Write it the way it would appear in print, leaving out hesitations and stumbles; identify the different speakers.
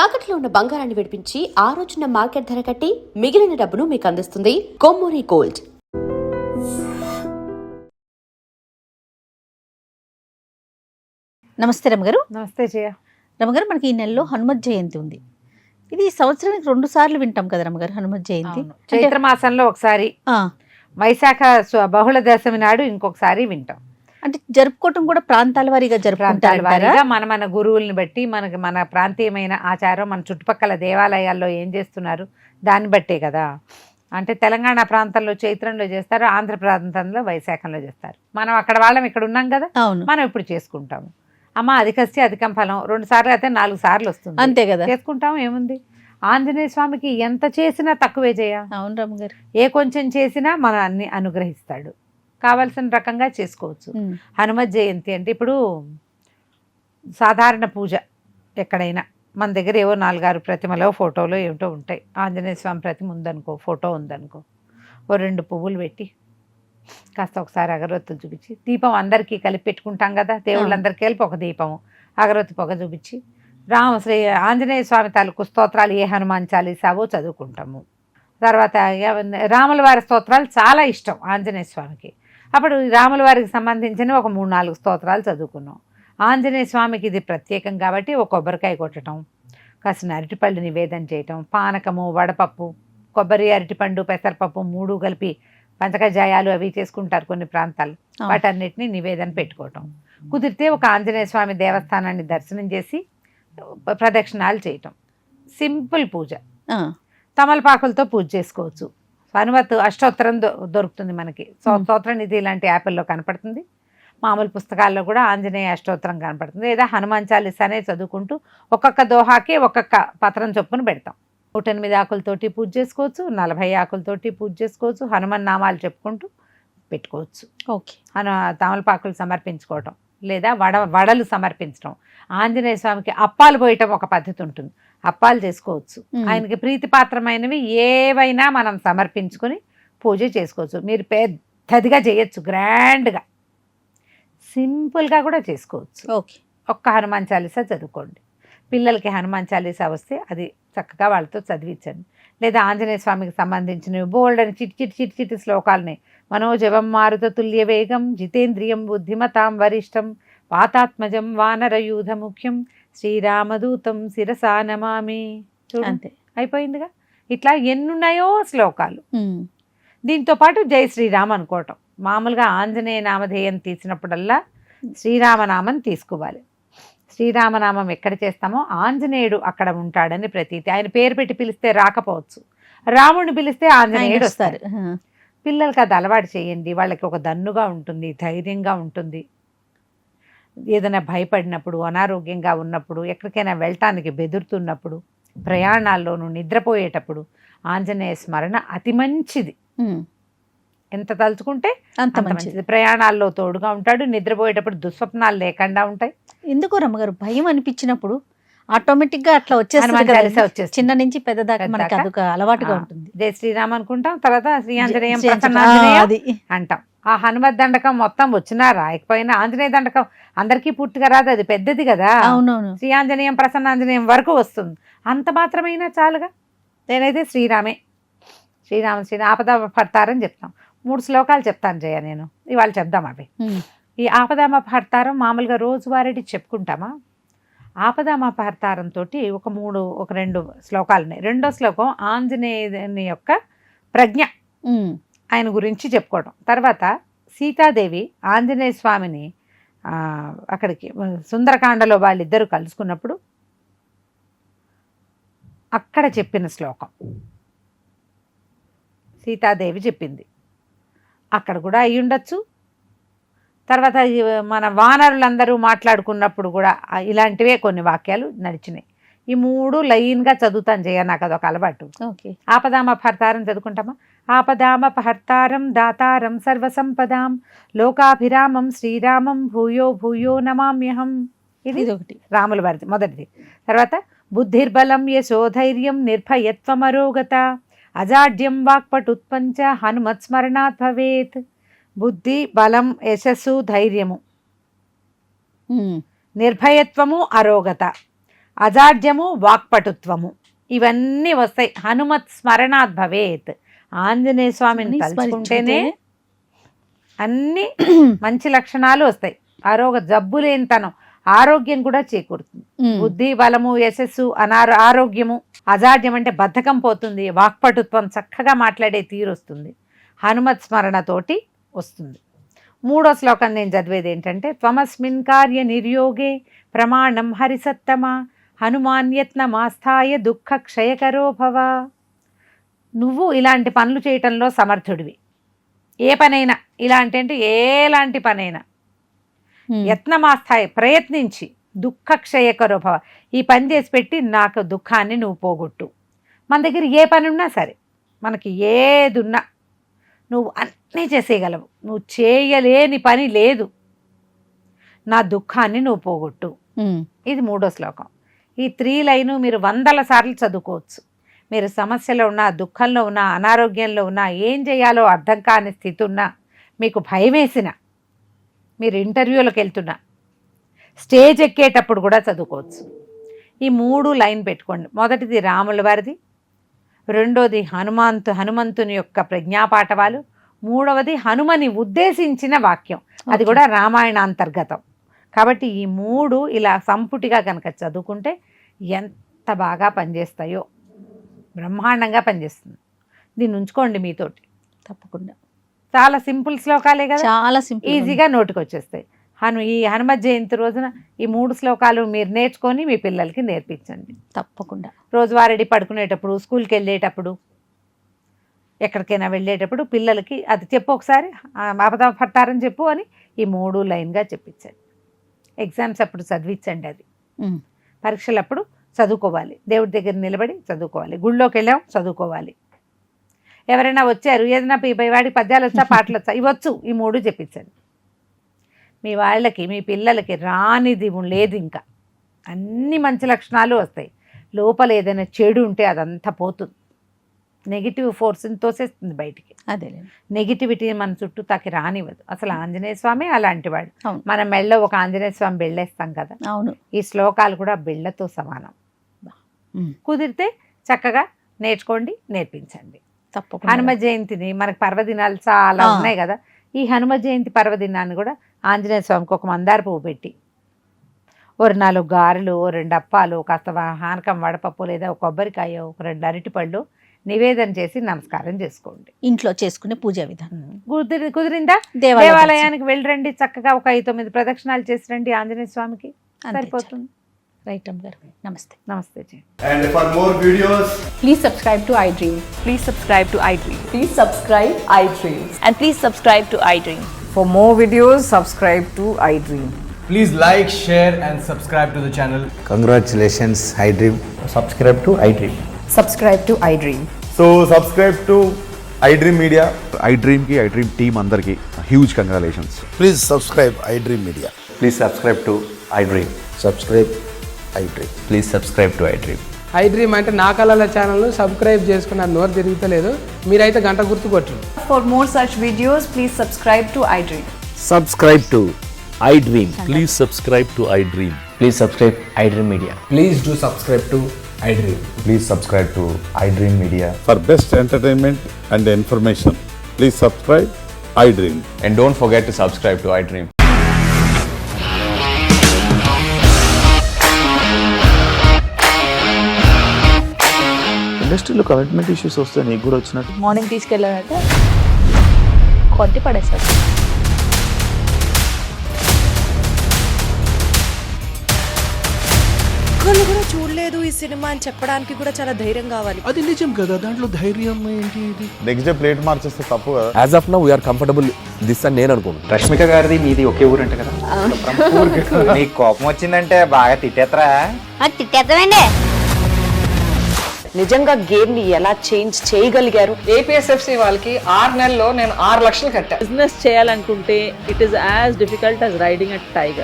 Speaker 1: తాకట్లో ఉన్న బంగారాన్ని విడిపించి ఆ రోజున మార్కెట్ ధర కట్టి మిగిలిన డబ్బును మీకు అందిస్తుంది కొమ్మూరి గోల్డ్.
Speaker 2: నమస్తే రమగారు.
Speaker 3: నమస్తే జయ.
Speaker 2: రమగారు, మనకి ఈ నెలలో హనుమత్ జయంతి ఉంది. ఇది సంవత్సరానికి 2 సార్లు వింటాం కదా రమగారు, హనుమత్ జయంతి.
Speaker 3: చైత్ర మాసంలో ఒకసారి, వైశాఖ బహుళ దశమి నాడు ఇంకొకసారి వింటాం.
Speaker 2: అంటే జరుపుకోవటం కూడా ప్రాంతాల వారీగా జరుపుకుంటారు.
Speaker 3: మన గురువుల్ని బట్టి మన ప్రాంతీయమైన ఆచారం, మన చుట్టుపక్కల దేవాలయాల్లో ఏం చేస్తున్నారు దాన్ని బట్టే కదా. అంటే తెలంగాణ ప్రాంతంలో చైత్రంలో చేస్తారు, ఆంధ్ర ప్రాంతంలో వైశాఖంలో చేస్తారు. మనం అక్కడ వాళ్ళం ఇక్కడ ఉన్నాం కదా, మనం ఇప్పుడు చేసుకుంటాము. అమ్మ అధికస్య అధికం ఫలం, 2 సార్లు అయితే 4 సార్లు వస్తుంది, అంతే కదా, చేసుకుంటాం. ఏముంది, ఆంజనేయ స్వామికి ఎంత చేసినా తక్కువే చేయ.
Speaker 2: అవును రమగారు,
Speaker 3: ఏ కొంచెం చేసినా మన అన్ని అనుగ్రహిస్తాడు. కావలసిన రకంగా చేసుకోవచ్చు. హనుమత్ జయంతి అంటే ఇప్పుడు సాధారణ పూజ ఎక్కడైనా మన దగ్గర ఏవో 4-6 ప్రతిమలో ఫోటోలో ఏమిటో ఉంటాయి. ఆంజనేయ స్వామి ప్రతిమ ఉందనుకో, ఫోటో ఉందనుకో, ఓ 2 పువ్వులు పెట్టి కాస్త ఒకసారి అగరొత్తులు చూపించి, దీపం అందరికీ కలిపి పెట్టుకుంటాం కదా, దేవుళ్ళందరికీ కలిపి ఒక దీపము, అగరొత్తి పొగ చూపించి, శ్రీ ఆంజనేయ స్వామి తాలూకు స్తోత్రాలు ఏ హనుమాన్ చాలీసావో చదువుకుంటాము. తర్వాత రాముల వారి స్తోత్రాలు చాలా ఇష్టం ఆంజనేయ స్వామికి. అప్పుడు రాముల వారికి సంబంధించిన ఒక 3-4 స్తోత్రాలు చదువుకున్నాం. ఆంజనేయ స్వామికి ఇది ప్రత్యేకం కాబట్టి ఒక కొబ్బరికాయ కొట్టడం, కాసిన అరటిపళ్ళు నివేదన చేయటం, పానకము, వడపప్పు, కొబ్బరి, అరటిపండు, పెసరపప్పు 3 కలిపి పంచకజాయాలు అవి చేసుకుంటారు కొన్ని ప్రాంతాలు. వాటన్నిటిని నివేదన పెట్టుకోవటం. కుదిరితే ఒక ఆంజనేయ స్వామి దేవస్థానాన్ని దర్శనం చేసి ప్రదక్షిణాలు చేయటం. సింపుల్ పూజ. తమలపాకులతో పూజ చేసుకోవచ్చు. హనుమత్ అష్టోత్తరం దొరుకుతుంది మనకి, స్తోత్ర నిధి ఇలాంటి యాప్ల్లో కనపడుతుంది. మామూలు పుస్తకాల్లో కూడా ఆంజనేయ అష్టోత్తరం కనపడుతుంది. లేదా హనుమాన్ చాలీసానే చదువుకుంటూ ఒక్కొక్క దోహాకి ఒక్కొక్క పత్రం చొప్పున పెడతాం. 108 ఆకులతోటి పూజ చేసుకోవచ్చు, 40 ఆకులతోటి పూజ చేసుకోవచ్చు. హనుమాన్ నామాలు చెప్పుకుంటూ పెట్టుకోవచ్చు.
Speaker 2: ఓకే.
Speaker 3: తమలపాకులు సమర్పించుకోవటం, లేదా వడలు సమర్పించడం. ఆంజనేయ స్వామికి అప్పాలు పోయటం ఒక పద్ధతి ఉంటుంది, అప్పాలు చేసుకోవచ్చు. ఆయనకి ప్రీతిపాత్రమైనవి ఏవైనా మనం సమర్పించుకొని పూజ చేసుకోవచ్చు. మీరు పెద్దదిగా చేయొచ్చు, గ్రాండ్గా, సింపుల్గా కూడా చేసుకోవచ్చు.
Speaker 2: ఓకే.
Speaker 3: ఒక్క హనుమాన్ చాలీసా చదువుకోండి. పిల్లలకి హనుమాన్ చాలీసా వస్తే అది చక్కగా వాళ్ళతో చదివించండి. లేదా ఆంజనేయ స్వామికి సంబంధించినవి బోల్డ్ అని చిట్టి శ్లోకాలని, మనోజవం మారుత తుల్య వేగం, జితేంద్రియం బుద్ధిమతాం వరిష్టం, వాతాత్మజం వానరయూధ ముఖ్యం, శ్రీరామదూతం శిరసా నమామి. అంతే, అయిపోయిందిగా. ఇట్లా ఎన్నున్నాయో శ్లోకాలు. దీంతో పాటు జై శ్రీరామ్ అనుకోవటం. మామూలుగా ఆంజనేయ నామధేయం తీసినప్పుడల్లా శ్రీరామనామం తీసుకోవాలి. శ్రీరామనామం ఎక్కడ చేస్తామో ఆంజనేయుడు అక్కడ ఉంటాడని ప్రతీతి. ఆయన పేరు పెట్టి పిలిస్తే రాకపోవచ్చు, రాముడిని పిలిస్తే ఆంజనేయుడు వస్తారు. పిల్లలకి అది అలవాటు చేయండి. వాళ్ళకి ఒక దన్నుగా ఉంటుంది, ధైర్యంగా ఉంటుంది. ఏదైనా భయపడినప్పుడు, అనారోగ్యంగా ఉన్నప్పుడు, ఎక్కడికైనా వెళ్ళటానికి బెదురుతున్నప్పుడు, ప్రయాణాల్లోనూ నిద్రపోయేటప్పుడు ఆంజనేయ స్మరణ అతి మంచిది. ఎంత తలుచుకుంటే అంత మంచిది. ప్రయాణాల్లో తోడుగా ఉంటాడు, నిద్రపోయేటప్పుడు దుస్వప్నాలు లేకుండా ఉంటాయి.
Speaker 2: ఎందుకో రమ్మగారు, భయం అనిపించినప్పుడు ఆటోమేటిక్ గా అట్లా వచ్చేస్తుంది, చిన్న నుంచి పెద్ద దాకా మనకి అదొక అలవాటుగా ఉంటుంది.
Speaker 3: జై శ్రీరామ్ అనుకుంటాం, తర్వాత శ్రీ ఆంజనేయం అంటాం. ఆ హనుమత్ దండకం మొత్తం వచ్చినా రాయకపోయినా, ఆంజనేయ దండకం అందరికీ పూర్తిగా రాదు, అది పెద్దది కదా.
Speaker 2: అవునవును.
Speaker 3: శ్రీ ఆంజనేయం ప్రసన్నాంజనేయం వరకు వస్తుంది, అంత మాత్రమైనా చాలుగా. నేనైతే శ్రీరామే, శ్రీ ఆపద పడతారని చెప్తాం. 3 శ్లోకాలు చెప్తాను జయ, నేను ఇవాళ చెప్దాం అవి. ఈ ఆపదామపహర్తారం మామూలుగా రోజువారీ చెప్పుకుంటామా. ఆపదామపహర్తారంతో ఒక 2 శ్లోకాలు ఉన్నాయి. 2వ శ్లోకం ఆంజనేయుని యొక్క ప్రజ్ఞ, ఆయన గురించి చెప్పుకోవడం. తర్వాత సీతాదేవి ఆంజనేయ స్వామిని అక్కడికి సుందరకాండలో వాళ్ళిద్దరూ కలుసుకున్నప్పుడు అక్కడ చెప్పిన శ్లోకం సీతాదేవి చెప్పింది, అక్కడ కూడా అయి ఉండొచ్చు. తర్వాత మన వానరులందరూ మాట్లాడుకున్నప్పుడు కూడా ఇలాంటివే కొన్ని వాక్యాలు నడిచినాయి. ఈ 3 లైన్గా చదువుతాను జయ, నాకు అదొక అలవాటు.
Speaker 2: ఓకే.
Speaker 3: ఆపదామపహర్తారం చదువుకుంటామా. ఆపదామపహర్తారం దాతారం సర్వసంపదాం లోకాభిరామం శ్రీరామం భూయో భూయో నమామ్యహం. ఇది ఒకటి, రాముల వారిది మొదటిది. తర్వాత బుద్ధిర్బలం యశోధైర్యం నిర్భయత్వమరోగత అజాడ్యం వాక్పటుత్పంచ హనుమత్ స్మరణాత్ భవేత్. బుద్ధి, బలం, యశస్సు, ధైర్యము, నిర్భయత్వము, అరోగత. అజాడ్యము, వాక్పటుత్వము ఇవన్నీ వస్తాయి. హనుమత్ స్మరణాత్ భవేత్. ఆంజనేయ స్వామిని తలుచుకుంటేనే అన్ని మంచి లక్షణాలు వస్తాయి. జబ్బు లేనితనం, ఆరోగ్యం కూడా చేకూరుతుంది. బుద్ధి, బలము, యశస్సు, ఆరోగ్యము. అజాడ్యం అంటే బద్ధకం పోతుంది. వాక్పటుత్వం, చక్కగా మాట్లాడే తీరు వస్తుంది. హనుమత్ స్మరణతోటి వస్తుంది. 3వ శ్లోకం నేను చదివేది ఏంటంటే, త్వమస్మిన్ కార్య నిర్యోగే ప్రమాణం హరిసత్తమ హనుమాన్యత్నమాస్థాయ దుఃఖ క్షయకరో భవ. నువ్వు ఇలాంటి పనులు చేయటంలో సమర్థుడివి. ఏ పనైనా ఇలాంటి అంటే ఎలాంటి పనైనా యత్నమాస్థాయి, ప్రయత్నించి దుఃఖ క్షయకరో భవ, ఈ పని చేసి పెట్టి నాకు దుఃఖాన్ని నువ్వు పోగొట్టు. మన దగ్గర ఏ పని ఉన్నా సరే, మనకి ఏదున్నా నువ్వు అన్నీ చేసేయగలవు. నువ్వు చేయలేని పని లేదు. నా దుఃఖాన్ని నువ్వు పోగొట్టు. ఇది 3వ శ్లోకం. ఈ 3 లైను మీరు 100 సార్లు చదువుకోవచ్చు. మీరు సమస్యలో ఉన్నా, దుఃఖంలో ఉన్నా, అనారోగ్యంలో ఉన్నా, ఏం చేయాలో అర్థం కాని స్థితి ఉన్నా, మీకు భయం వేసినా, మీరు ఇంటర్వ్యూలకు వెళ్తున్నా, స్టేజ్ ఎక్కేటప్పుడు కూడా చదువుకోవచ్చు. ఈ 3 లైన్ పెట్టుకోండి. మొదటిది రాముల వారిది, 2వది హనుమంతుని యొక్క ప్రజ్ఞాపాఠవాలు, 3వది హనుమని ఉద్దేశించిన వాక్యం, అది కూడా రామాయణాంతర్గతం. కాబట్టి ఈ 3 ఇలా సంపుటిగా కనుక చదువుకుంటే ఎంత బాగా పనిచేస్తాయో, బ్రహ్మాండంగా పనిచేస్తుంది. దీన్ని ఉంచుకోండి మీతోటి తప్పకుండా. చాలా సింపుల్ శ్లోకాలే కదా,
Speaker 2: చాలా సింపుల్,
Speaker 3: ఈజీగా నోటికి వచ్చేస్తాయి. ఈ హనుమత్ జయంతి రోజున ఈ 3 శ్లోకాలు మీరు నేర్చుకొని మీ పిల్లలకి నేర్పించండి తప్పకుండా. రోజువారీ పడుకునేటప్పుడు, స్కూల్కి వెళ్ళేటప్పుడు, ఎక్కడికైనా వెళ్ళేటప్పుడు పిల్లలకి అది చెప్పు, ఒకసారి ఆపద పట్టారని చెప్పు అని ఈ 3 లైన్గా చెప్పించండి. ఎగ్జామ్స్ అప్పుడు చదివించండి. అది పరీక్షలప్పుడు చదువుకోవాలి. దేవుడి దగ్గర నిలబడి చదువుకోవాలి. గుళ్ళోకి వెళ్ళాం, చదువుకోవాలి. ఎవరైనా వచ్చారు, ఏదైనా వాడికి పద్యాలు వచ్చా, పాటలు వచ్చా, ఇవ్వచ్చు, ఈ 3 చెప్పించండి. మీ వాళ్ళకి, మీ పిల్లలకి రానిది లేదు. ఇంకా అన్ని మంచి లక్షణాలు వస్తాయి. లోపల ఏదైనా చెడు ఉంటే అదంతా పోతుంది. నెగిటివ్ ఫోర్స్ని తోసేస్తుంది బయటికి.
Speaker 2: అదే
Speaker 3: నెగిటివిటీ మన చుట్టూ తాకి రానివ్వదు. అసలు ఆంజనేయ స్వామి అలాంటి వాడు. మన మెళ్ళో ఒక ఆంజనేయ స్వామి బెళ్ళేస్తాం కదా.
Speaker 2: అవును.
Speaker 3: ఈ శ్లోకాలు కూడా బెళ్ళతో సమానం. కుదిరితే చక్కగా నేర్చుకోండి, నేర్పించండి తప్పకుండా. హనుమ జయంతిని మనకు పర్వదినాలు చాలా ఉన్నాయి కదా. ఈ హనుమ జయంతి పర్వదినాన్ని కూడా ఆంజనేయ స్వామికి ఒక మందార పువ్వు పెట్టి, 4 గారెలు, 2 అప్పాలు, కాస్త హానకం వడపప్పు, లేదా ఒక కొబ్బరికాయ, 2 అరటిపళ్ళు నివేదన చేసి నమస్కారం చేసుకోండి.
Speaker 2: ఇంట్లో చేసుకునే పూజా విధానం
Speaker 3: కుదిరిందా? దేవాలయానికి వెళ్ళరండి, చక్కగా ఒక 5-9 ప్రదక్షిణాలు చేసి రండి ఆంజనేయ స్వామికి, సరిపోతుంది.
Speaker 2: రైట్ అమ్మ గారు, నమస్తే.
Speaker 3: నమస్తే G.
Speaker 4: And for more videos,
Speaker 5: please subscribe to iDream.
Speaker 6: Please subscribe to iDream.
Speaker 5: Please subscribe iDream.
Speaker 6: And please subscribe to iDream.
Speaker 5: For more videos, subscribe to iDream.
Speaker 4: please like, share and subscribe to the channel.
Speaker 7: Congratulations, iDream.
Speaker 8: Subscribe to iDream.
Speaker 5: Subscribe to iDream.
Speaker 4: So subscribe to iDream Media.
Speaker 9: iDream ki iDream team andarki huge congratulations.
Speaker 7: Please subscribe iDream Media.
Speaker 8: Please subscribe to iDream.
Speaker 7: Subscribe iDream.
Speaker 8: Please subscribe to iDream.
Speaker 10: iDream అంటే నా కళల ఛానల్ను subscribe చేసుకున్న నోరు తిరుగుతలేదు. మీరైతే గంట గుర్తు కొట్టండి.
Speaker 5: For more such videos, please subscribe to iDream.
Speaker 8: Subscribe to iDream.
Speaker 11: Please subscribe to iDream.
Speaker 8: Please subscribe iDream Media.
Speaker 4: Please do subscribe to iDream.
Speaker 7: Please subscribe to iDream Media.
Speaker 9: For best entertainment and information, please subscribe iDream.
Speaker 8: And don't forget to subscribe to iDream.
Speaker 11: ఇండస్ట్రీలో commitment issues వస్తే నీకు కూడా వచ్చినట్టు.
Speaker 2: Morning తీసుకెళ్ళాలంటే కొట్టి పడేసాడు.
Speaker 6: ఒక్కళ్ళు కూడా చూడలేదు ఈ సినిమా అని చెప్పడానికి కూడా చాలా ధైర్యం కావాలి.
Speaker 11: అది నిజం కదా, దాంట్లో ధైర్యం ఏంటి? ఇది
Speaker 9: నెక్స్ట్ డే ప్లేట్ మార్చేస్తే తప్పు కదా.
Speaker 11: As of now we are comfortable this అని నేను అనుకుంటున్నాను.
Speaker 8: రష్మిక గారిది మీది ఒకే ఊరు అంట కదా.
Speaker 7: నీకు కోపం వచ్చిందంటే బాగా తిట్టేత్తరా?
Speaker 6: తిట్టేద్దామండి.
Speaker 5: నిజంగా గేమ్ ని ఎలా చేంజ్ చేయగలిగారు?
Speaker 10: ఏపీఎస్ఎఫ్సి వాళ్ళకి 6 నెలల్లో నేను 6 లక్షలు కట్టా.
Speaker 5: బిజినెస్ చేయాలనుకుంటే it is as difficult as riding a tiger.